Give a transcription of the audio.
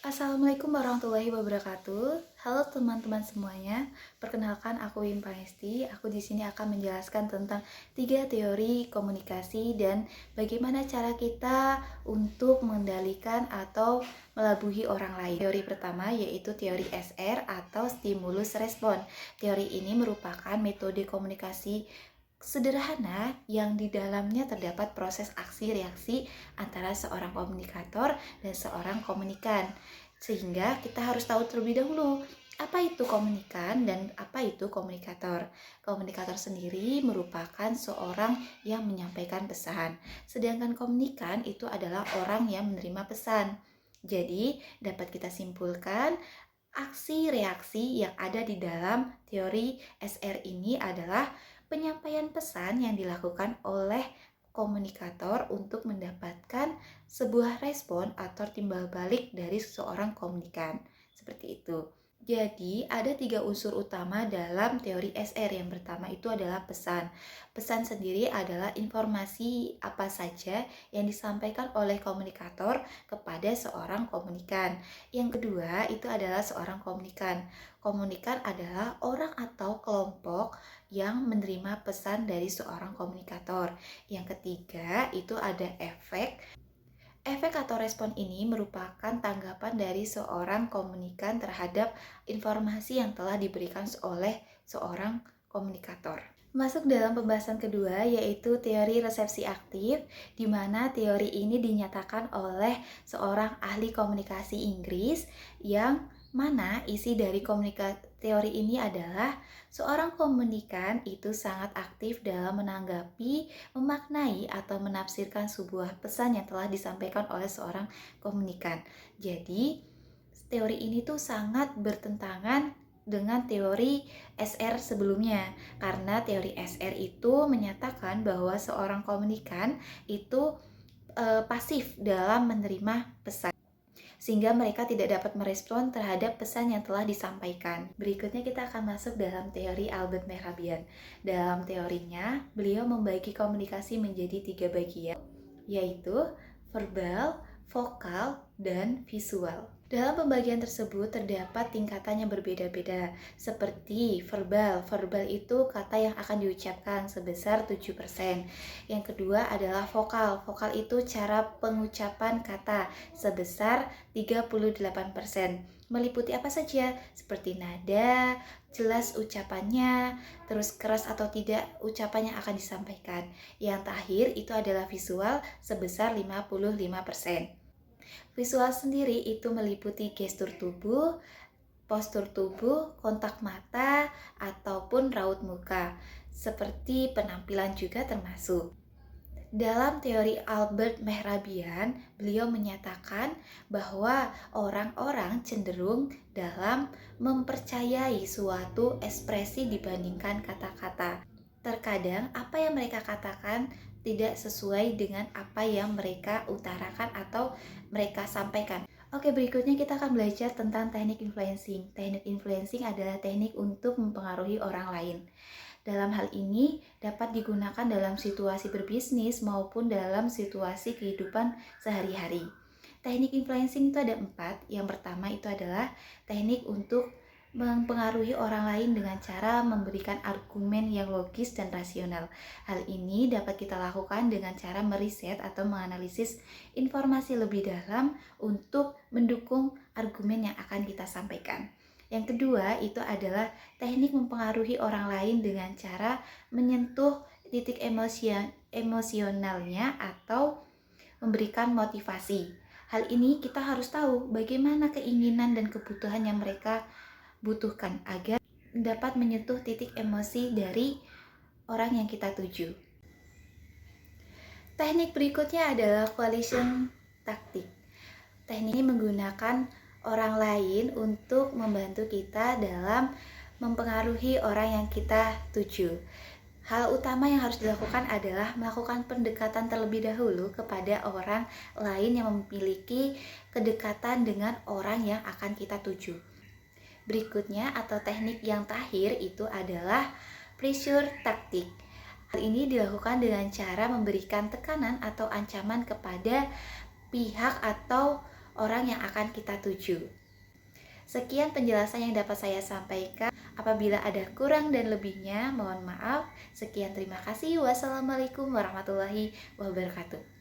Assalamualaikum warahmatullahi wabarakatuh. Halo teman-teman semuanya. Perkenalkan aku Wim Panesti. Aku di sini akan menjelaskan tentang 3 teori komunikasi dan bagaimana cara kita untuk mengendalikan atau melabuhi orang lain. Teori pertama yaitu teori SR atau stimulus respon. Teori ini merupakan metode komunikasi sederhana yang di dalamnya terdapat proses aksi reaksi antara seorang komunikator dan seorang komunikan. Sehingga kita harus tahu terlebih dahulu apa itu komunikan dan apa itu komunikator. Komunikator sendiri merupakan seorang yang menyampaikan pesan, sedangkan komunikan itu adalah orang yang menerima pesan. Jadi, dapat kita simpulkan aksi reaksi yang ada di dalam teori SR ini adalah penyampaian pesan yang dilakukan oleh komunikator untuk mendapatkan sebuah respon atau timbal balik dari seorang komunikan. Seperti itu. Jadi, ada 3 unsur utama dalam teori SR. Yang pertama itu adalah pesan. Pesan sendiri adalah informasi apa saja yang disampaikan oleh komunikator kepada seorang komunikan. Yang kedua itu adalah seorang komunikan. Komunikan adalah orang atau kelompok yang menerima pesan dari seorang komunikator. Yang ketiga itu ada efek. Efek atau respon ini merupakan tanggapan dari seorang komunikan terhadap informasi yang telah diberikan oleh seorang komunikator. Masuk dalam pembahasan kedua yaitu teori resepsi aktif, di mana teori ini dinyatakan oleh seorang ahli komunikasi Inggris yang mana isi dari teori ini adalah seorang komunikan itu sangat aktif dalam menanggapi, memaknai atau menafsirkan sebuah pesan yang telah disampaikan oleh seorang komunikan. Jadi, teori ini tuh sangat bertentangan dengan teori SR sebelumnya, karena teori SR itu menyatakan bahwa seorang komunikan itu pasif dalam menerima pesan, sehingga mereka tidak dapat merespon terhadap pesan yang telah disampaikan. Berikutnya kita akan masuk dalam teori Albert Mehrabian. Dalam teorinya, beliau membagi komunikasi menjadi 3 bagian, yaitu verbal, vokal, dan visual. Dalam pembagian tersebut terdapat tingkatan yang berbeda-beda, seperti verbal. Verbal itu kata yang akan diucapkan sebesar 7%. Yang kedua adalah vokal. Vokal itu cara pengucapan kata sebesar 38%. Meliputi apa saja? Seperti nada, jelas ucapannya, terus keras atau tidak ucapannya akan disampaikan. Yang terakhir itu adalah visual sebesar 55%. Visual sendiri itu meliputi gestur tubuh, postur tubuh, kontak mata, ataupun raut muka, seperti penampilan juga termasuk. Dalam teori Albert Mehrabian, beliau menyatakan bahwa orang-orang cenderung dalam mempercayai suatu ekspresi dibandingkan kata-kata. Terkadang apa yang mereka katakan tidak sesuai dengan apa yang mereka utarakan atau mereka sampaikan. Oke, berikutnya kita akan belajar tentang teknik influencing. Teknik influencing adalah teknik untuk mempengaruhi orang lain. Dalam hal ini dapat digunakan dalam situasi berbisnis maupun dalam situasi kehidupan sehari-hari. Teknik influencing itu ada 4. Yang pertama itu adalah teknik untuk mempengaruhi orang lain dengan cara memberikan argumen yang logis dan rasional. Hal ini dapat kita lakukan dengan cara meriset atau menganalisis informasi lebih dalam untuk mendukung argumen yang akan kita sampaikan. Yang kedua itu adalah teknik mempengaruhi orang lain dengan cara menyentuh titik emosionalnya atau memberikan motivasi. Hal ini kita harus tahu bagaimana keinginan dan kebutuhan yang mereka butuhkan agar dapat menyentuh titik emosi dari orang yang kita tuju. Teknik berikutnya adalah coalition taktik. Teknik ini menggunakan orang lain untuk membantu kita dalam mempengaruhi orang yang kita tuju. Hal utama yang harus dilakukan adalah melakukan pendekatan terlebih dahulu kepada orang lain yang memiliki kedekatan dengan orang yang akan kita tuju. Berikutnya atau teknik yang terakhir itu adalah pressure taktik. Hal ini dilakukan dengan cara memberikan tekanan atau ancaman kepada pihak atau orang yang akan kita tuju. Sekian penjelasan yang dapat saya sampaikan. Apabila ada kurang dan lebihnya, mohon maaf. Sekian, terima kasih. Wassalamualaikum warahmatullahi wabarakatuh.